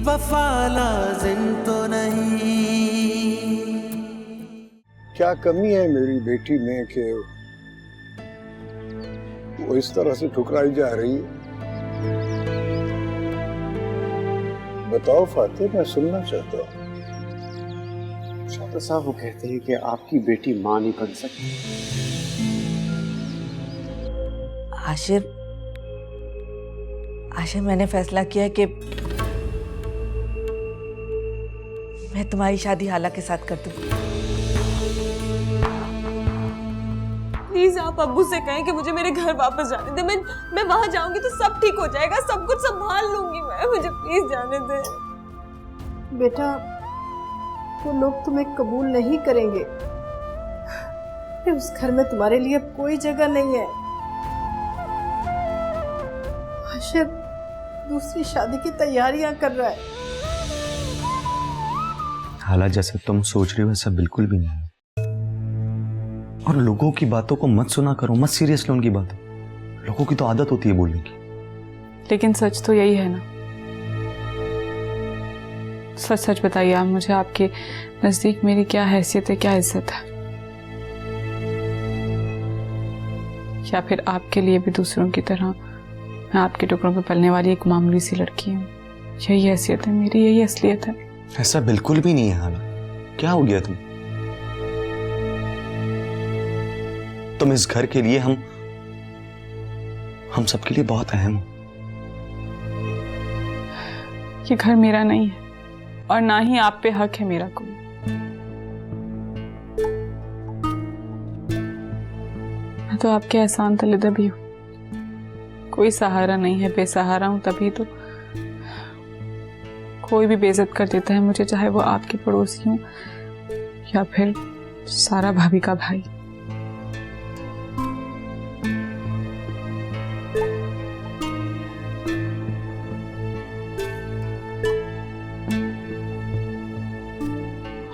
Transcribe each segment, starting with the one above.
वफा लाजिम तो नहीं। क्या कमी है मेरी बेटी में कि वो इस तरह से ठुकराई जा रही है? बताओ फातिह, मैं सुनना चाहता हूँ। तो साहब वो कहते हैं कि आपकी बेटी मां नहीं बन सकती। आशिर मैंने फैसला किया कि मैं तुम्हारी शादी हाला के साथ कर दूं। प्लीज आप अब्बू से कहें कि मुझे मेरे घर वापस जाने दे। मैं वहां जाऊंगी तो सब ठीक हो जाएगा, सब कुछ संभाल लूंगी मैं। मुझे प्लीज जाने दे। बेटा, वो लोग तुम्हें कबूल नहीं करेंगे। उस घर में तुम्हारे लिए कोई जगह नहीं है। आशिर दूसरी शादी की तैयारियां कर रहा है। हालात जैसे तुम सोच रही हो वैसा बिल्कुल भी नहीं है। और लोगों की बातों को मत सुना करो, मत सीरियस लो उनकी बातों। लोगों की तो आदत होती है बोलने की। लेकिन सच तो यही है ना। सच सच बताइए आप मुझे, आपके नजदीक मेरी क्या हैसियत है, क्या इज्जत है? या फिर आपके लिए भी दूसरों की तरह मैं आपके टुकड़ों पे पलने वाली एक मामूली सी लड़की हूँ? यही हैसियत है मेरी, यही असलियत है। ऐसा बिल्कुल भी नहीं है हालात। क्या हो गया तुम इस घर के लिए, हम सबके लिए बहुत अहम हो। ये घर मेरा नहीं है और ना ही आप पे हक है मेरा कोई। मैं तो आपके एहसान तले दबी हूँ, कोई सहारा नहीं है, बेसहारा हूं। तभी तो कोई भी बेइज्जत कर देता है मुझे, चाहे वो आपके पड़ोसी हो या फिर सारा भाभी का भाई।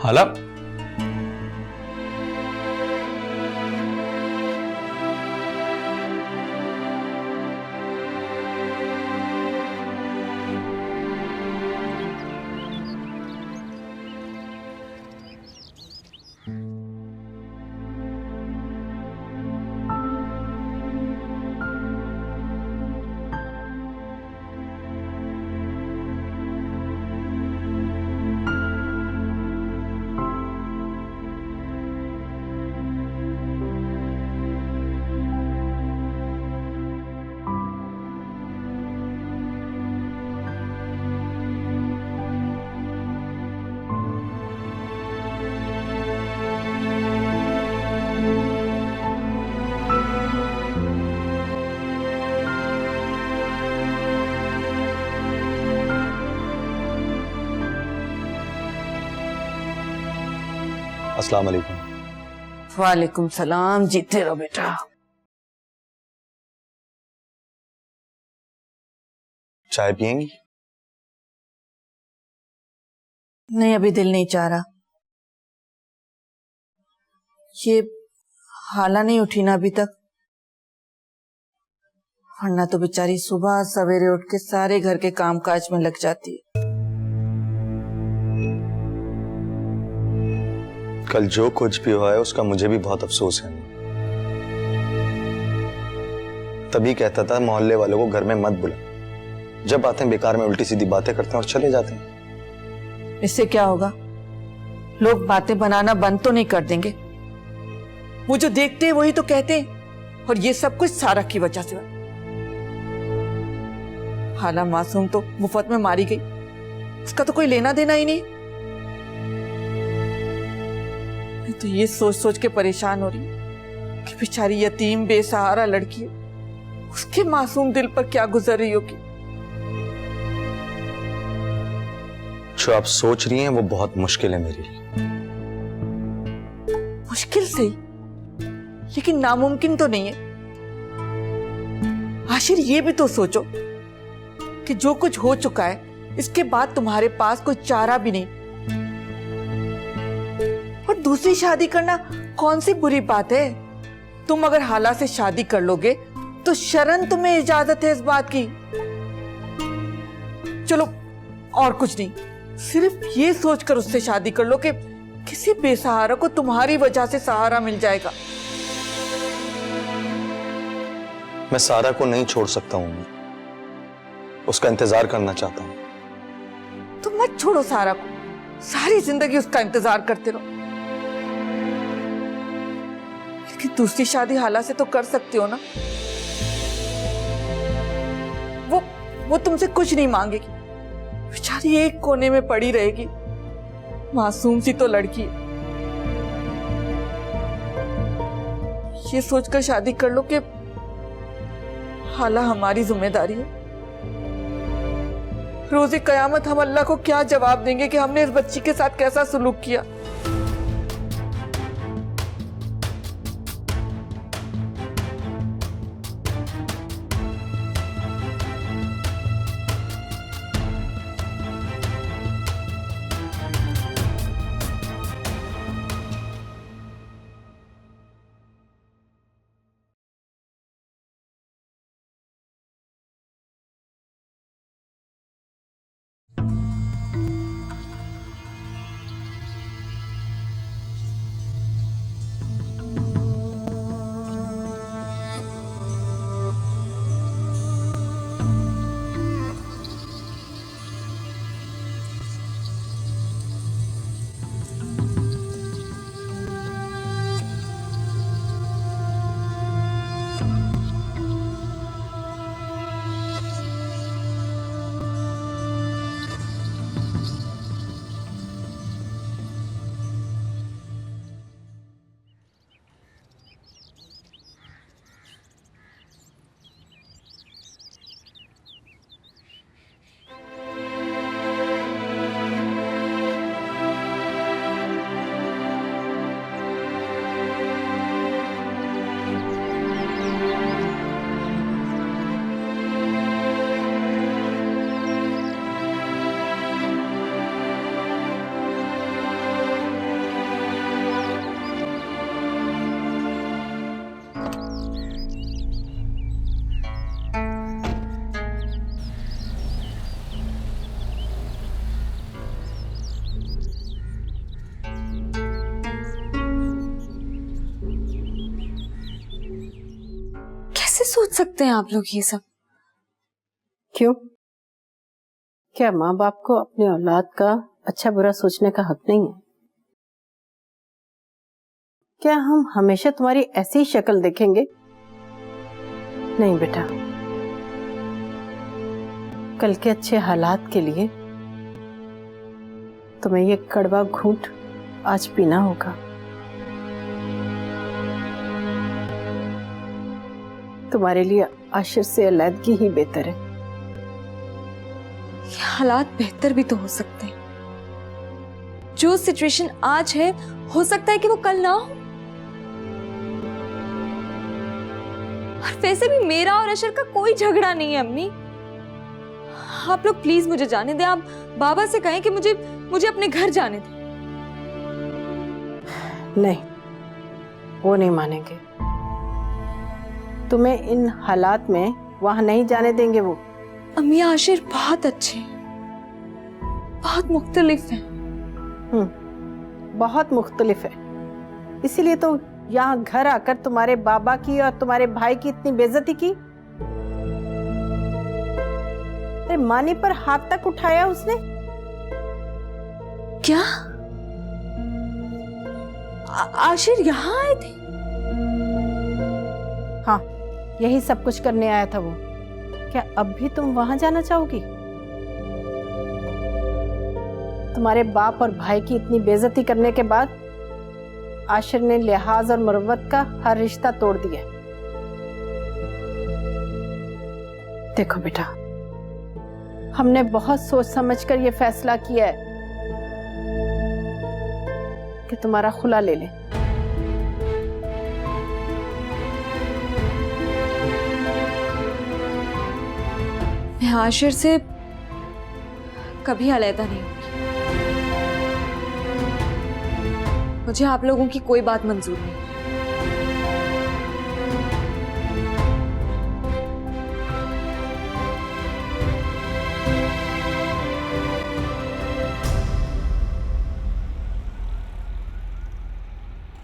हाला, अस्सलाम वालेकुम। वालेकुम सलाम। जीते रहो बेटा। चाय पियेंगी? नहीं, अभी दिल नहीं चाह रहा। ये हाला नहीं उठी ना अभी तक, वरना तो बेचारी सुबह सवेरे उठ के सारे घर के कामकाज में लग जाती है। कल जो कुछ भी हुआ है उसका मुझे भी बहुत अफसोस है। तभी कहता था मोहल्ले वालों को घर में मत बुला, जब आते हैं बेकार में उल्टी सीधी बातें करते हैं और चले जाते हैं। इससे क्या होगा? लोग बातें बनाना बंद तो नहीं कर देंगे। वो जो देखते हैं वही तो कहते हैं, और ये सब कुछ सारा की वजह से। हाला मासूम तो मुफ्त में मारी गई, उसका तो कोई लेना देना ही नहीं। मैं तो ये सोच सोच के परेशान हो रही हूँ कि बेचारी यतीम बेसहारा लड़की है, उसके मासूम दिल पर क्या गुजर रही होगी। जो आप सोच रही हैं वो बहुत मुश्किल है मेरे लिए। मुश्किल सही, लेकिन नामुमकिन तो नहीं है। आखिर ये भी तो सोचो कि जो कुछ हो चुका है, इसके बाद तुम्हारे पास कोई चारा भी नहीं, और दूसरी शादी करना कौन सी बुरी बात है। तुम अगर हाला से शादी कर लोगे तो शरन तुम्हें इजाजत है इस बात की। चलो और कुछ नहीं, सिर्फ ये सोचकर उससे शादी कर लो कि किसी बेसहारा को तुम्हारी वजह से सहारा मिल जाएगा। मैं सारा को नहीं छोड़ सकता हूं, उसका इंतजार करना चाहता हूं। तुम मत छोड़ो सारा को, सारी जिंदगी उसका इंतजार करते रहो। लेकिन दूसरी शादी हाला से तो कर सकती हो ना। वो तुमसे कुछ नहीं मांगेगी, बेचारी एक कोने में पड़ी रहेगी, मासूम सी तो लड़की है। ये सोचकर शादी कर लो कि हाला हमारी जिम्मेदारी है। रोज़े कयामत हम अल्लाह को क्या जवाब देंगे कि हमने इस बच्ची के साथ कैसा सलूक किया। कैसे सोच सकते हैं आप लोग ये सब? क्यों? क्या माँ बाप को अपनी औलाद का अच्छा बुरा सोचने का हक नहीं है? क्या हम हमेशा तुम्हारी ऐसी ही शक्ल देखेंगे? नहीं बेटा, कल के अच्छे हालात के लिए तुम्हें ये कड़वा घूंट आज पीना होगा। तुम्हारे लिए आशिर से अलैदगी ही बेहतर है। ये हालात बेहतर भी तो हो सकते हैं। जो सिचुएशन आज है, हो सकता है कि वो कल ना हो। और वैसे भी मेरा और अशर का कोई झगड़ा नहीं है अम्मी। आप लोग प्लीज मुझे जाने दें। आप बाबा से कहें कि मुझे अपने घर जाने दें। नहीं, वो नहीं मानेंगे। तुम्हें इन हालात में वहां नहीं जाने देंगे वो। अम्मी आशिर बहुत अच्छे हैं, बहुत मुख्तलिफ हैं। बहुत मुख्तलिफ है। इसीलिए तो यहाँ घर आकर तुम्हारे बाबा की और तुम्हारे भाई की इतनी बेइज्जती की। अरे मानी पर हाथ तक उठाया उसने। क्या आशिर यहाँ आए थे? हाँ, यही सब कुछ करने आया था वो। क्या अब भी तुम वहां जाना चाहोगी? तुम्हारे बाप और भाई की इतनी बेइज्जती करने के बाद आशिर ने लिहाज और मरवत का हर रिश्ता तोड़ दिया। देखो बेटा, हमने बहुत सोच समझकर यह फैसला किया है कि तुम्हारा खुला ले ले। मैं आशिर से कभी अलहदा नहीं होगी। मुझे आप लोगों की कोई बात मंजूर नहीं।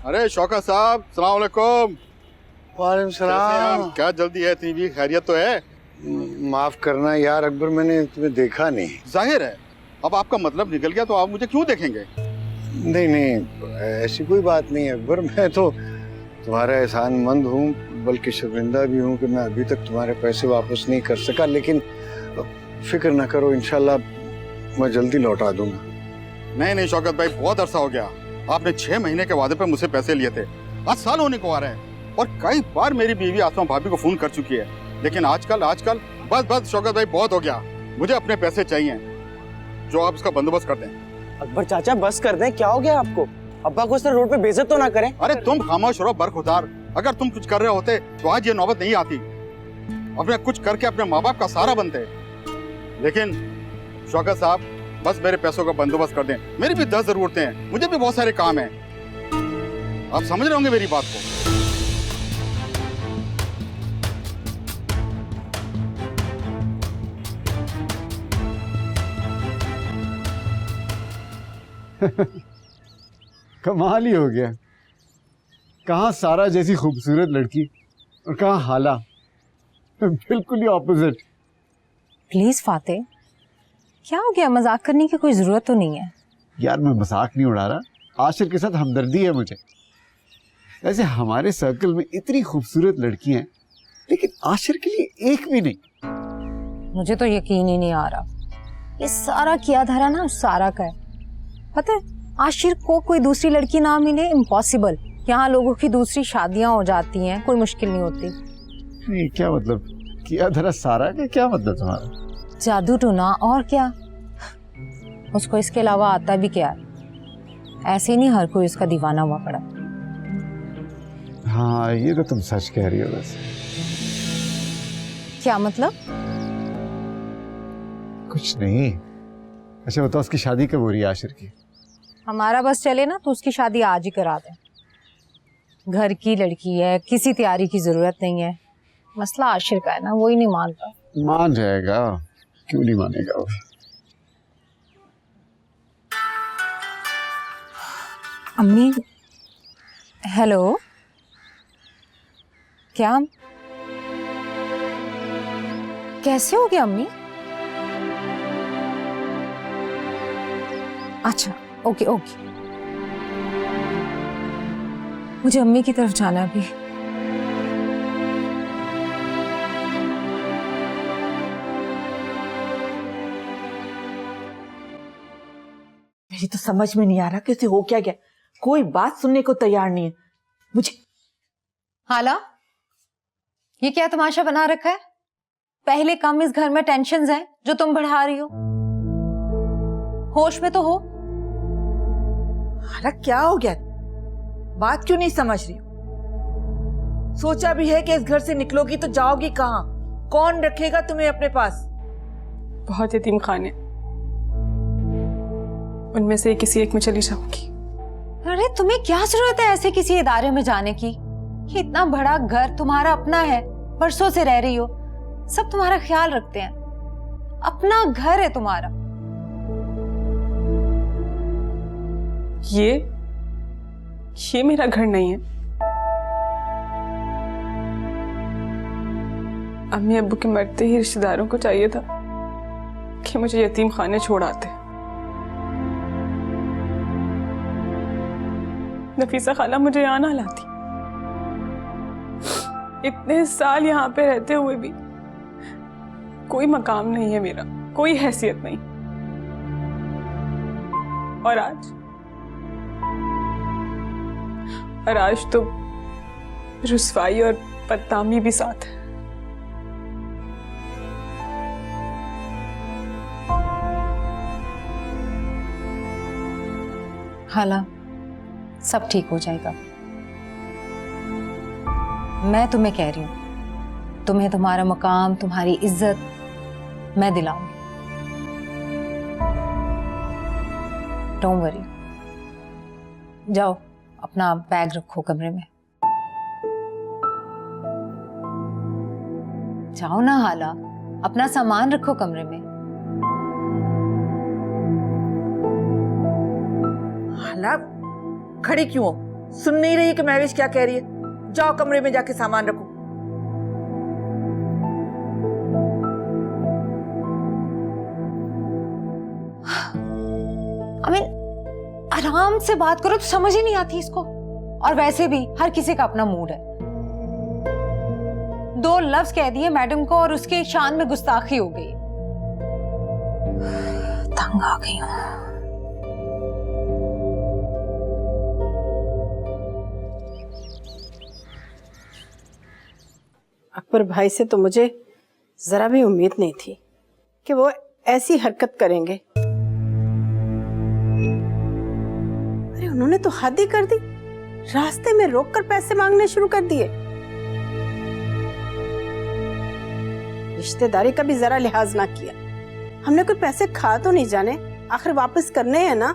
अरे शौकत साहब, सलाम अलैकुम। वालेकुम कैसे हैं सलाम। आप? क्या जल्दी है, इतनी भी खैरियत तो है? माफ करना यार अकबर, मैंने तुम्हें देखा नहीं। जाहिर है, अब आपका मतलब निकल गया तो आप मुझे क्यों देखेंगे? नहीं नहीं, ऐसी कोई बात नहीं अकबर, मैं तो तुम्हारा एहसानमंद हूँ, बल्कि शर्मिंदा भी हूँ कि मैं अभी तक तुम्हारे पैसे वापस नहीं कर सका। लेकिन फिक्र ना करो, इंशाल्लाह मैं जल्दी लौटा दूंगा। नहीं नहीं शौकत भाई, बहुत अरसा हो गया। आपने 6 महीने के वादे पे मुझसे पैसे लिए थे, आज साल होने को आ रहे हैं, और कई बार मेरी बीवी आसमा भाभी को फोन कर चुकी है। लेकिन आजकल बस शौकत भाई, बहुत हो गया। मुझे अपने पैसे चाहिए, जो आप इसका बंदोबस्त कर दें। अकबर चाचा बस कर दें, क्या हो गया आपको? अब्बा को इस तरह रोड पे बेइज्जत तो ना करें। अरे तुम खामोश रहो बरखुदार, अगर तुम कुछ कर रहे होते तो आज ये नौबत नहीं आती। अपने कुछ करके अपने माँ बाप का सहारा बनते। लेकिन शौकत साहब, बस मेरे पैसों का बंदोबस्त कर दें। मेरी भी 10 जरूरतें हैं, मुझे भी बहुत सारे काम हैं। आप समझ रहे होंगे मेरी बात को। कमाल ही हो गया। कहाँ सारा जैसी खूबसूरत लड़की और कहाँ हाला, बिल्कुल ही ऑपोजिट। प्लीज फाते, क्या हो गया? मजाक करने की कोई जरूरत तो नहीं है। यार मैं मजाक नहीं उड़ा रहा, आशिर के साथ हमदर्दी है मुझे। वैसे हमारे सर्कल में इतनी खूबसूरत लड़की हैं, लेकिन आशिर के लिए एक भी नहीं। मुझे तो यकीन ही नहीं आ रहा। ये सारा किया धरा ना सारा का है। पता है, आशिर को कोई दूसरी लड़की ना मिले, इम्पॉसिबल। यहाँ लोगों की दूसरी शादियां हो जाती हैं, कोई मुश्किल नहीं होती। नहीं, क्या मतलब? किया धरा सारा का क्या मतलब तुम्हारा? जादू टूना, और क्या। उसको इसके अलावा आता भी क्या है? ऐसे नहीं हर कोई उसका दीवाना हुआ पड़ा। हाँ, ये तो तुम सच कह रही हो। वैसे क्या मतलब? कुछ नहीं। अच्छा बताओ, उसकी शादी कब हो रही है आशिर की? हमारा बस चले ना तो उसकी शादी आज ही करा दें। घर की लड़की है, किसी तैयारी की जरूरत नहीं है। मसला आशिर का है ना, वो ही नहीं मानता। मान जाएगा, क्यों नहीं मानेगा वो। अम्मी, हेलो, क्या? कैसे हो गया अम्मी? अच्छा, ओके ओके, मुझे अम्मी की तरफ जाना है अभी। मेरी तो समझ में नहीं आ रहा कि उसे हो क्या गया। कोई बात सुनने को तैयार नहीं है। मुझे हाला, ये क्या तमाशा बना रखा है? पहले कम इस घर में टेंशन्स हैं जो तुम बढ़ा रही हो। होश में तो हो। हाला, क्या हो गया? बात क्यों नहीं समझ रही हो? सोचा भी है कि इस घर से निकलोगी तो जाओगी कहाँ? कौन रखेगा तुम्हें अपने पास? बहुत यतीम खाने, उनमें से किसी एक में चली जाऊंगी। अरे तुम्हें क्या जरूरत है ऐसे किसी इदारे में जाने की? ये इतना बड़ा घर तुम्हारा अपना है, बरसों से रह रही हो, सब तुम्हारा ख्याल रखते हैं। अपना घर है तुम्हारा। ये मेरा घर नहीं है। अम्मी अब्बू के मरते ही रिश्तेदारों को चाहिए था कि मुझे यतीम खाने छोड़ आते। नफीसा खाला मुझे यहाँ ना लाती। इतने साल यहाँ पे रहते हुए भी कोई मकाम नहीं है मेरा, कोई हैसियत नहीं। और आज तो रुसवाई और बदनामी भी साथ है। हाला, सब ठीक हो जाएगा। मैं तुम्हें कह रही हूं, तुम्हें तुम्हारा मकाम, तुम्हारी इज्जत मैं दिलाऊंगी। Don't worry. जाओ, अपना बैग रखो कमरे में। जाओ ना हाला, अपना सामान रखो कमरे में। हाला, खड़ी क्यों हो? सुन नहीं रही कि महविश क्या कह रही है? जाओ कमरे में जाके सामान रखो। आराम से बात करो तो समझ ही नहीं आती इसको। और वैसे भी हर किसी का अपना मूड है। 2 लफ्ज कह दिए मैडम को और उसके शान में गुस्ताखी हो गई। तंग आ गई हूं। अकबर भाई से तो मुझे जरा भी उम्मीद नहीं थी कि वो ऐसी हरकत करेंगे। अरे उन्होंने तो हद ही कर दी, रास्ते में रोककर पैसे मांगने शुरू कर दिए। रिश्तेदारी का भी जरा लिहाज ना किया। हमने कोई पैसे खा तो नहीं जाने, आखिर वापस करने हैं ना।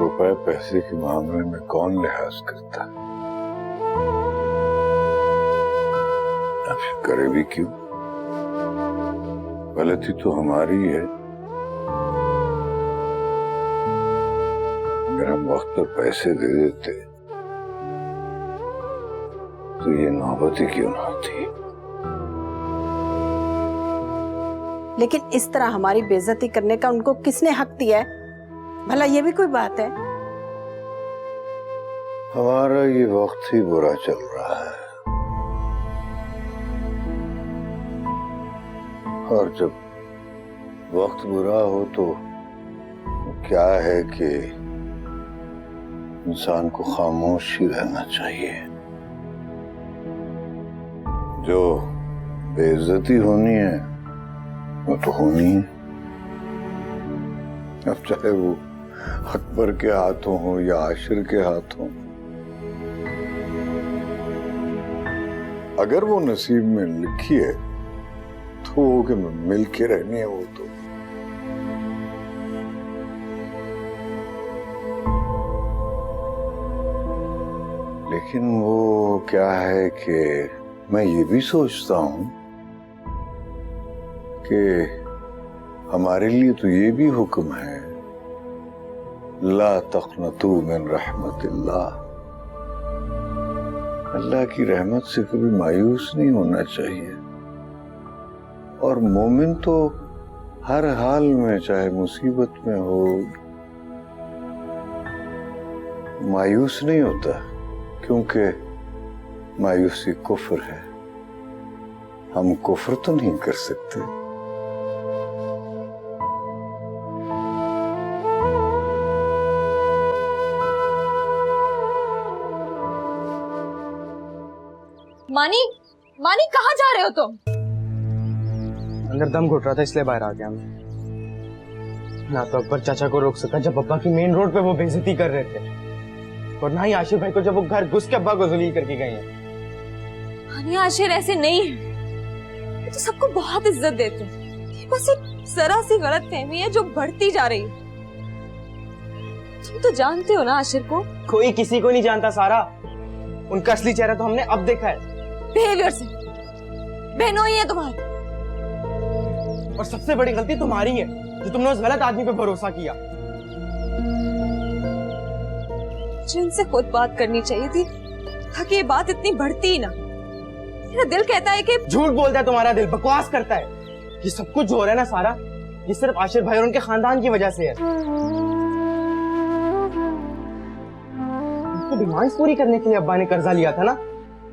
रुपए पैसे के मामले में कौन लिहाज करता है? करे भी क्यों? गलती तो हमारी है। अगर हम वक्त पर पैसे दे देते तो ये नौबत ही क्यों ना आती। लेकिन इस तरह हमारी बेइज्जती करने का उनको किसने हक दिया है? भला ये भी कोई बात है? हमारा ये वक्त ही बुरा चल रहा है, और जब वक्त बुरा हो तो क्या है कि इंसान को खामोश ही रहना चाहिए। जो बेइज्जती होनी है वो तो होनी है, अब चाहे वो अकबर के हाथों हो या आशिर के हाथों। अगर वो नसीब में लिखी है तो वो कि मिल के रहनी है वो तो। लेकिन वो क्या है कि मैं ये भी सोचता हूं कि हमारे लिए तो ये भी हुक्म है, ला तक़नतू मिन रहमतिल्लाह। अल्लाह की रहमत से कभी मायूस नहीं होना चाहिए। और मोमिन तो हर हाल में, चाहे मुसीबत में हो, मायूस नहीं होता, क्योंकि मायूसी कुफ्र है। हम कुफ्र तो नहीं कर सकते। मानी, मानी कहाँ जा रहे हो तुम? अंदर दम घुट रहा था इसलिए बाहर आ गया मैं। ना तो अकबर चाचा को रोक सका जब अब्बा की मेन रोड पे वो बेइज्जती कर रहे थे, और ना ही आशिर भाई को जब वो घर घुस के अब्बा को जलील करके गए हैं। मानी आशिर ऐसे नहीं है, ये तो सबको बहुत इज्जत देते हैं। ये बस एक जरा सी गलतफहमी है जो बढ़ती जा रही है। तुम तो जानते हो ना आशिर को। कोई किसी को नहीं जानता सारा, उनका असली चेहरा तो हमने अब देखा है। बिहेवियर से बहनों ही है तुम्हारी। और सबसे बड़ी गलती तुम्हारी है जो तुमने उस गलत आदमी पे भरोसा किया। जिनसे खुद बात करनी चाहिए थी ताकि ये बात इतनी बढ़ती ही ना। मेरा दिल कहता है कि झूठ बोलता है तुम्हारा दिल, बकवास करता है। ये सब कुछ जो हो रहा है ना सारा, ये सिर्फ आशिर भाई और उनके खानदान की वजह से है। उनकी डिमांड्स पूरी करने के लिए अब्बा ने कर्जा लिया था ना,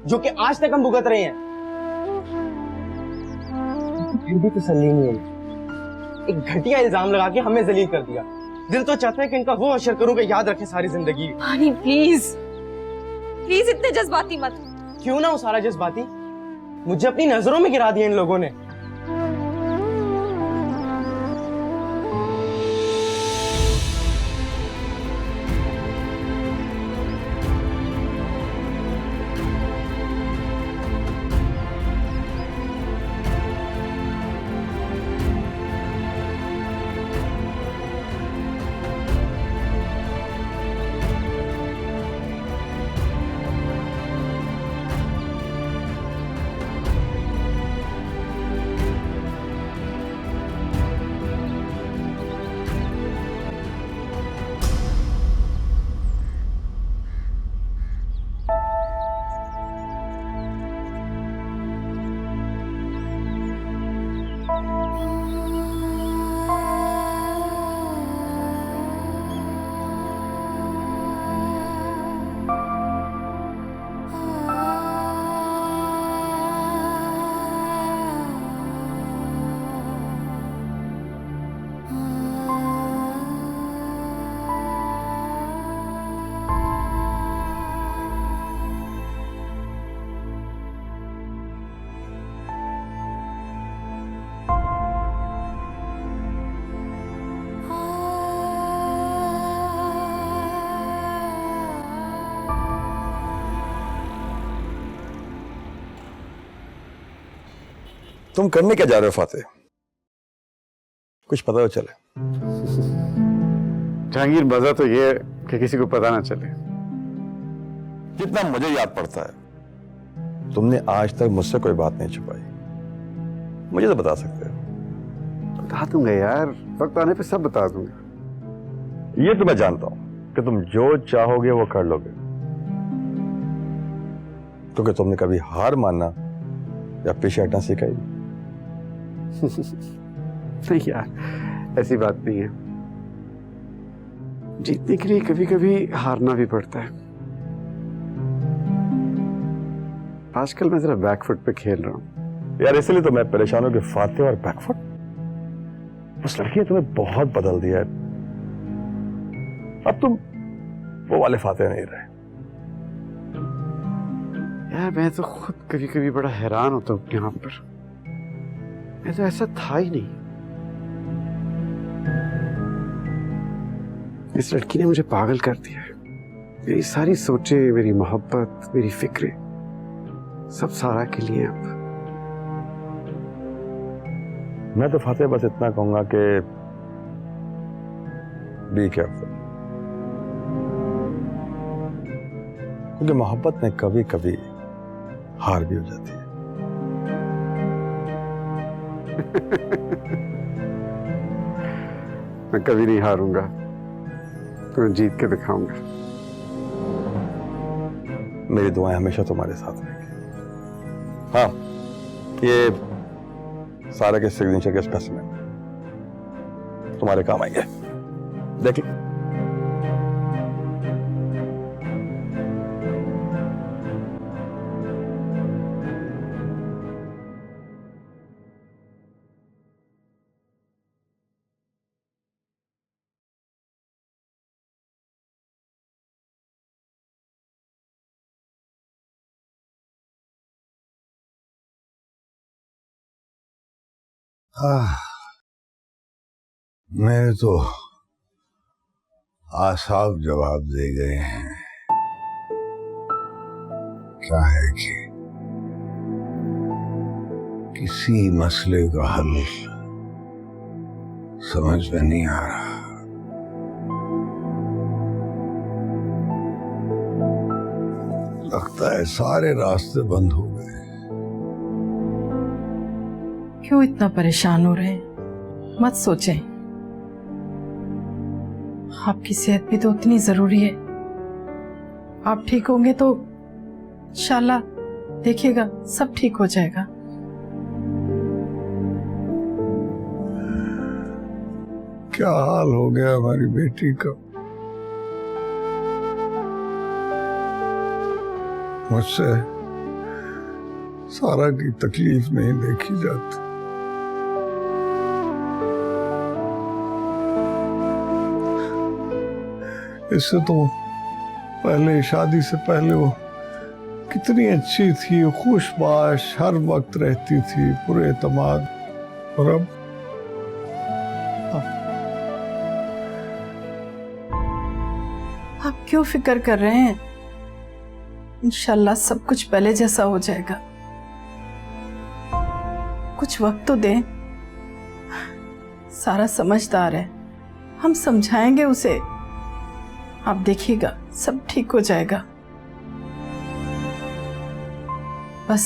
जो कि आज तक हम भुगत रहे हैं। फिर भी तसल्ली नहीं है, एक घटिया इल्जाम लगा के हमें जलील कर दिया। दिल तो चाहता है कि इनका वो अशर करूं कि याद रखे सारी जिंदगी। हानी प्लीज प्लीज इतने जज्बाती मत। क्यों ना हो सारा जज्बाती, मुझे अपनी नजरों में गिरा दिया इन लोगों ने। तुम करने क्या जा रहे हो फाते? कुछ पता तो चले। जहांगीर, मजा तो ये है कि किसी को पता ना चले। जितना मुझे याद पड़ता है, तुमने आज तक मुझसे कोई बात नहीं छुपाई। मुझे तो बता सकते हो। बता दूंगा यार, वक्त आने पे सब बता दूंगा। ये तो मैं जानता हूं कि तुम जो चाहोगे वो कर लोगे, क्योंकि तुमने कभी हार मानना या पीछे हटना सीखा ही नहीं। नहीं यार, ऐसी बात नहीं है। जीतने के लिए कभी कभी हारना भी पड़ता है। आजकल मैं जरा बैकफुट पे खेल रहा हूँ यार, इसलिए तो मैं परेशान हूं कि फाते और बैकफुट, उस लड़की ने तुम्हें बहुत बदल दिया है। अब तुम वो वाले फाते नहीं रहे। यार मैं तो खुद कभी कभी बड़ा हैरान होता हूँ यहाँ पर। मैं तो ऐसा था ही नहीं। इस लड़की ने मुझे पागल कर दिया है। मेरी सारी सोचें, मेरी मोहब्बत, मेरी फिक्रें सब सारा के लिए अब। मैं तो फाते बस इतना कहूंगा कि बी केयरफुल, क्योंकि मोहब्बत में कभी कभी हार भी हो जाती है। मैं कभी नहीं हारूंगा, तुम्हें जीत के दिखाऊंगा। मेरी दुआएं हमेशा तुम्हारे साथ रहेंगी। हाँ, ये सारा के सिग्नेचर के स्पेसिमेन तुम्हारे काम आएंगे, देख लो। मेरे तो आसाब जवाब दे गए हैं। क्या है कि किसी मसले का हल समझ में नहीं आ रहा। लगता है सारे रास्ते बंद हो गए। क्यों इतना परेशान हो रहे हैं? मत सोचें, आपकी सेहत भी तो उतनी जरूरी है। आप ठीक होंगे तो इंशाल्लाह देखिएगा सब ठीक हो जाएगा। क्या हाल हो गया हमारी बेटी का। मुझसे सारा की तकलीफ नहीं देखी जाती। इससे तो पहले, शादी से पहले वो कितनी अच्छी थी, खुशबाश, हर वक्त रहती थी, पूरे एतमाद। और अब आप क्यों फिक्र कर रहे हैं? इंशाल्लाह सब कुछ पहले जैसा हो जाएगा। कुछ वक्त तो दें। सारा समझदार है, हम समझाएंगे उसे। आप देखिएगा सब ठीक हो जाएगा। बस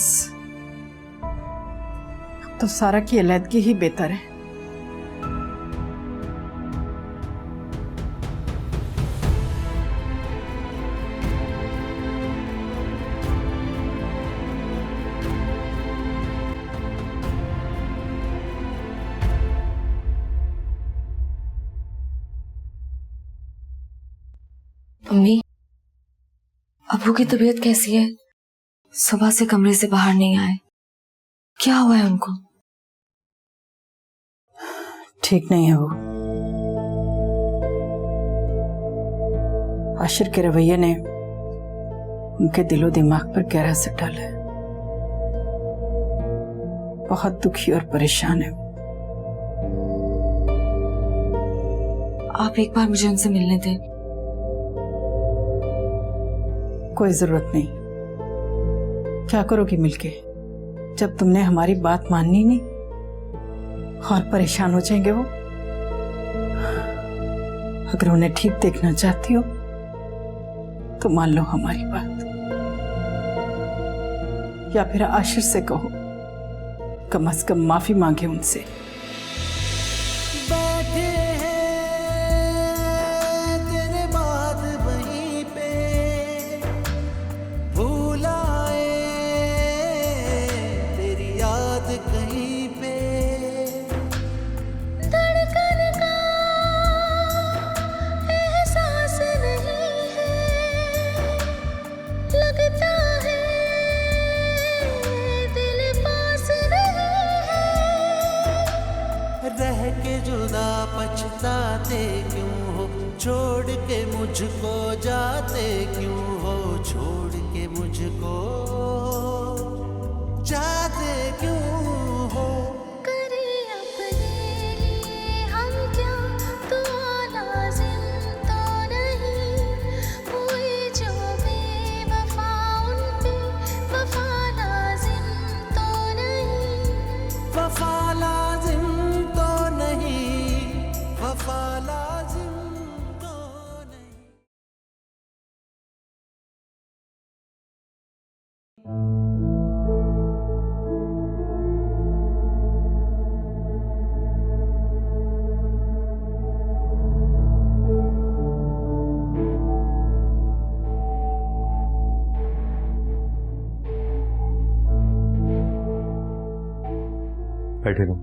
अब तो सारा की अलैदगी ही बेहतर है। अम्मी, अबू की तबीयत कैसी है? सुबह से कमरे से बाहर नहीं आए, क्या हुआ है उनको? ठीक नहीं है वो। आशिर के रवैये ने उनके दिलो दिमाग पर गहरा असर डाला है। बहुत दुखी और परेशान है। आप एक बार मुझे उनसे मिलने दें। कोई जरूरत नहीं। क्या करोगी मिलके? जब तुमने हमारी बात माननी नहीं और परेशान हो जाएंगे वो। अगर उन्हें ठीक देखना चाहती हो तो मान लो हमारी बात, या फिर आशिर से कहो कम से कम माफी मांगे उनसे। बैठे हैं तेरे बाद वहीं पे, भूल आए तेरी याद कहीं पे। धड़कन का एहसास नहीं है, लगता है दिल पास नहीं है। रह के जुदा पछताते क्यों हो, छोड़ के मुझको जाते क्यों हो, छोड़ के मुझको जाते क्यों हो। करे अपने लिए हम क्या, तो लाजिम तो नहीं, हुए जो बेवफा उन पे वफा लाजिम तो नहीं। वफा लाजिम तो नहीं, वफा लाजिम तो नहीं। बैठे रहो।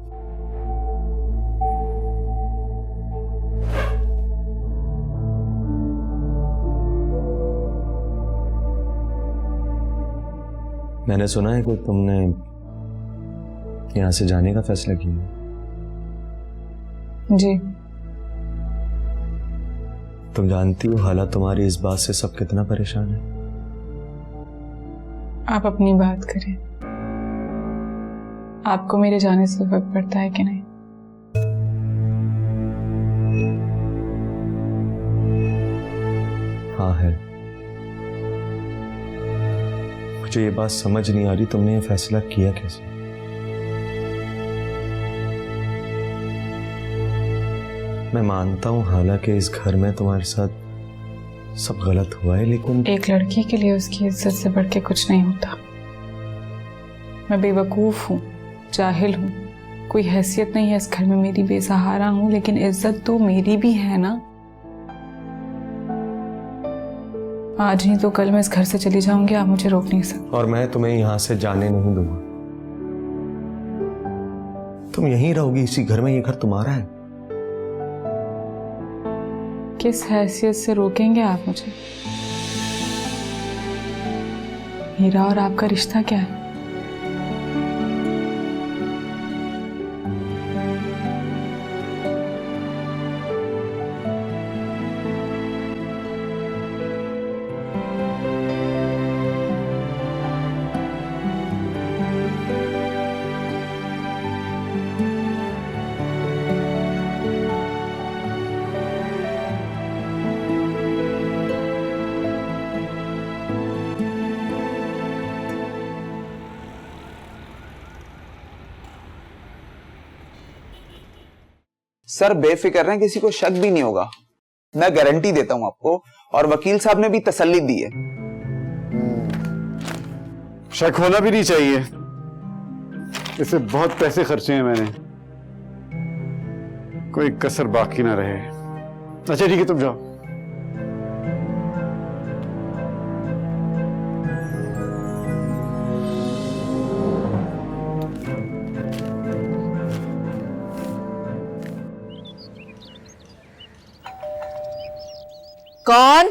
मैंने सुना है कि तुमने यहां से जाने का फैसला किया। जी। तुम जानती हो हालात तुम्हारी इस बात से सब कितना परेशान है। आप अपनी बात करें, आपको मेरे जाने से फर्क पड़ता है कि नहीं? हाँ है। मुझे ये बात समझ नहीं आ रही तुमने ये फैसला किया कैसे। मैं मानता हूं हालांकि इस घर में तुम्हारे साथ सब गलत हुआ है, लेकिन एक लड़की के लिए उसकी इज्जत से बढ़ के कुछ नहीं होता। मैं बेवकूफ हूँ, जाहिल हूँ, कोई हैसियत नहीं है इस घर में, मेरी बेसहारा हूँ, लेकिन इज्जत तो मेरी भी है ना। आज नहीं तो कल मैं इस घर से चली जाऊंगी, आप मुझे रोक नहीं सकते। और मैं तुम्हें यहां से जाने नहीं दूंगा। तुम यहीं रहोगी इसी घर में, ये घर तुम्हारा है। किस हैसियत से रोकेंगे आप मुझे? मेरा और आपका रिश्ता क्या है? सर बेफिक्र रहें, किसी को शक भी नहीं होगा, मैं गारंटी देता हूं आपको, और वकील साहब ने भी तसल्ली दी है। शक होना भी नहीं चाहिए, इससे बहुत पैसे खर्चे हैं मैंने, कोई कसर बाकी ना रहे। अच्छा ठीक है, तुम जाओ। कौन?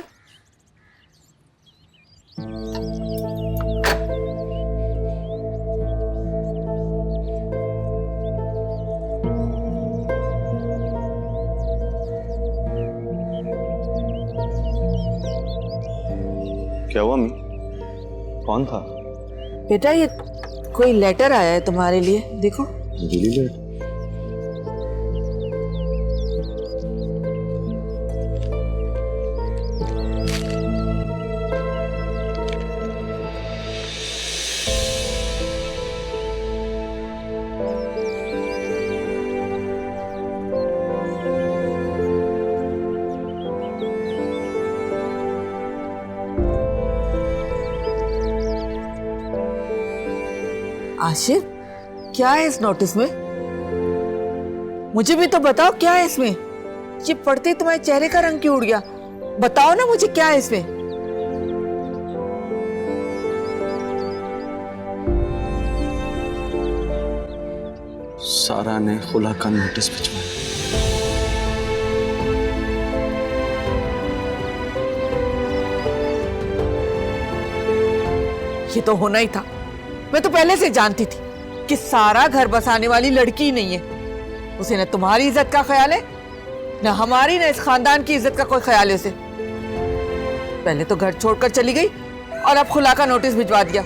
क्या हुआ अम्मी? कौन था? बेटा ये कोई लेटर आया है तुम्हारे लिए, देखो। दिल्ली लेट। आशिर, क्या है इस नोटिस में? मुझे भी तो बताओ क्या है इसमें? ये पढ़ते ही तुम्हारे चेहरे का रंग क्यों उड़ गया? बताओ ना मुझे क्या है इसमें? सारा ने खुला का नोटिस भिजवाया। ये तो होना ही था। मैं तो पहले से जानती थी कि सारा घर बसाने वाली लड़की ही नहीं है। उसे न तुम्हारी इज्जत का ख्याल है, न हमारी, न इस खानदान की इज्जत का कोई ख्याल है उसे। पहले तो घर छोड़कर चली गई और अब खुला का नोटिस भिजवा दिया।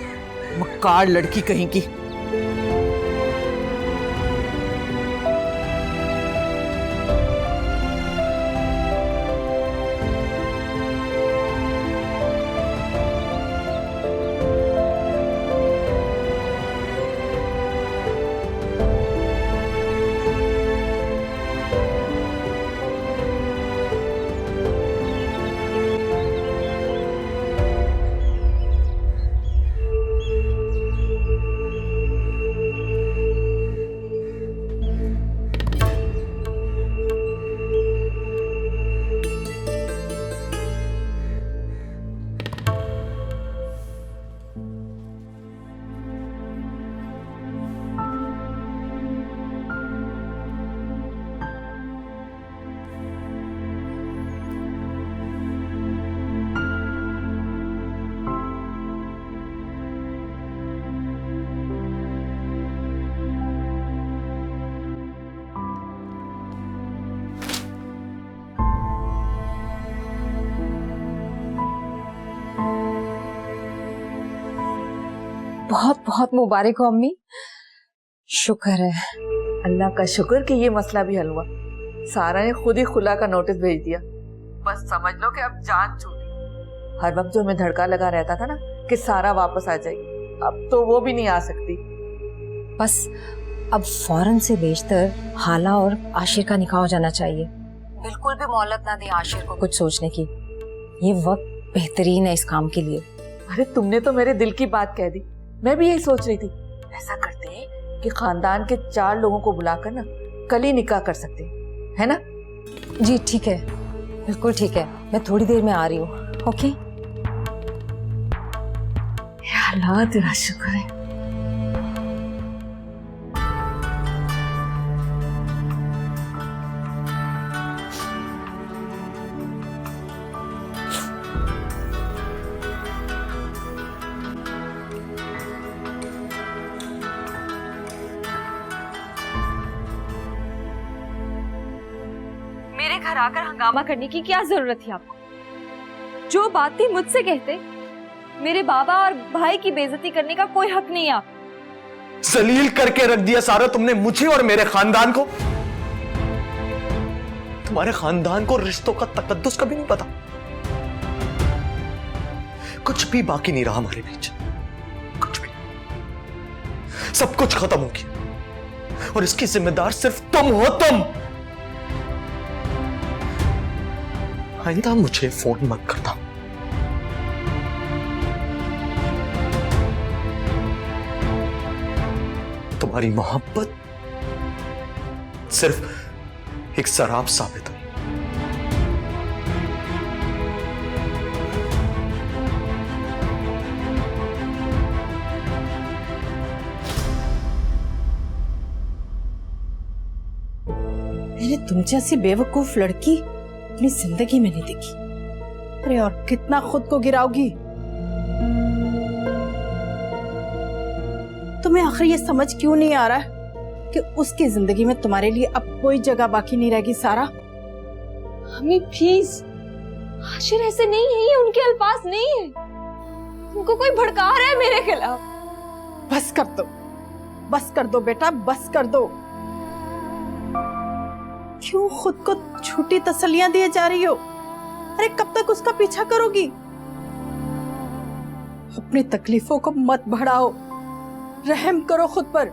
मक्कार लड़की कहीं की। बहुत बहुत मुबारक हो अम्मी। शुक्र है। अल्लाह का शुक्र कि ये मसला भी हल हुआ। सारा ने खुद ही खुला का नोटिस भेज दिया। बस समझ लो कि अब जान छूटी। हर वक्त जो हमें धड़का लगा रहता था ना कि सारा वापस आ जाएगी, अब तो वो भी नहीं आ सकती। बस अब फौरन से बेशतर हाला और आशिर का निकाह हो जाना चाहिए। बिल्कुल भी मोहलत ना दे आशिर को कुछ सोचने की। ये वक्त बेहतरीन है इस काम के लिए। अरे तुमने तो मेरे दिल की बात कह दी। मैं भी यही सोच रही थी। ऐसा करते हैं कि खानदान के 4 लोगों को बुलाकर ना कल ही निकाह कर सकते हैं, है ना? जी ठीक है, बिल्कुल ठीक है। मैं थोड़ी देर में आ रही हूँ। ओके। या अल्लाह तेरा शुक्र है। मेरे घर आकर हंगामा करने की क्या जरूरत थी आपको? जो बात थी मुझसे कहते। मेरे बाबा और भाई की बेइज्जती करने का कोई हक नहीं है आप। जलील करके रख दिया सारा तुमने मुझे और मेरे खानदान को। तुम्हारे खानदान को रिश्तों का तकद्दुस का भी नहीं पता। कुछ भी बाकी नहीं रहा हमारे बीच, कुछ भी। सब कुछ खत्म हो गया और इसकी जिम्मेदार सिर्फ तुम हो। तुम आइंदा मुझे फोन मत करना। तुम्हारी मोहब्बत सिर्फ एक शराब साबित हुई। मैंने तुम जैसी बेवकूफ लड़की अपनी जिंदगी में नहीं देखी। अरे और कितना खुद को गिराओगी? तुम्हें आखिर ये समझ क्यों नहीं आ रहा है कि उसकी जिंदगी में तुम्हारे लिए अब कोई जगह बाकी नहीं रहेगी? सारा हमें प्लीज, आशिर ऐसे नहीं है, ये उनके अल्फाज नहीं है। उनको कोई भड़का रहा है मेरे खिलाफ। बस कर दो, बस कर दो बेटा, बस कर दो। क्यों खुद को झूठी तसल्लियां दिए जा रही हो? अरे कब तक उसका पीछा करोगी? अपनी तकलीफों को मत बढ़ाओ, रहम करो खुद पर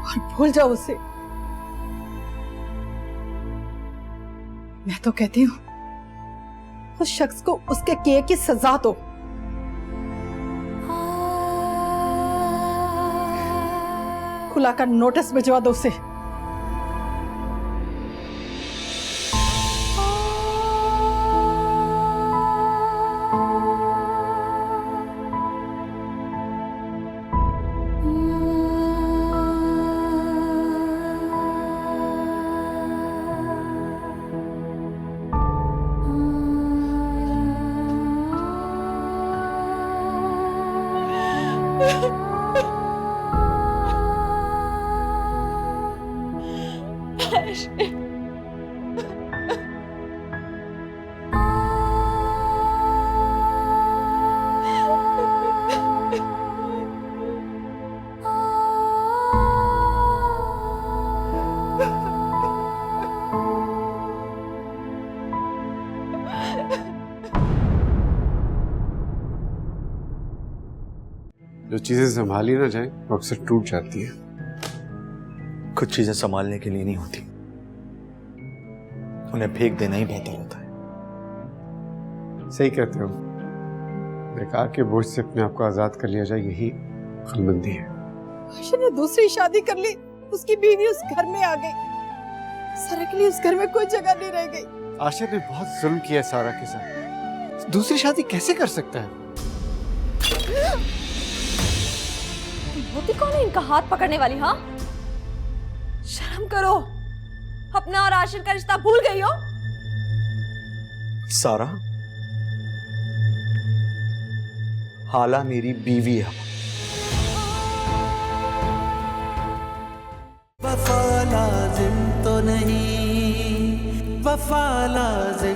और भूल जाओ उसे। मैं तो कहती हूं उस शख्स को उसके किए की सजा दो। बुलाकर नोटिस भिजवा दो उसे। जो चीजें संभाली ना जाए वो अक्सर टूट जाती है। कुछ चीजें संभालने के लिए नहीं होती, उन्हें फेंक देना ही बेहतर होता है। सही कहते हो, बेकार के बोझ से अपने आप को आजाद कर लिया जाए, यही अक्लमंदी है। आशिर ने दूसरी शादी कर ली, उसकी बीवी उस घर में आ गई, सारा के लिए उस घर में कोई जगह नहीं रह गई। आशिर ने बहुत जुल्म किया सारा के साथ, दूसरी शादी कैसे कर सकता है? होती कौन है इनका हाथ पकड़ने वाली? हाँ, शर्म करो, अपना और आशिर का रिश्ता भूल गई हो। सारा, हाला मेरी बीवी है। वफा लाजिम तो नहीं, वफा लाजिम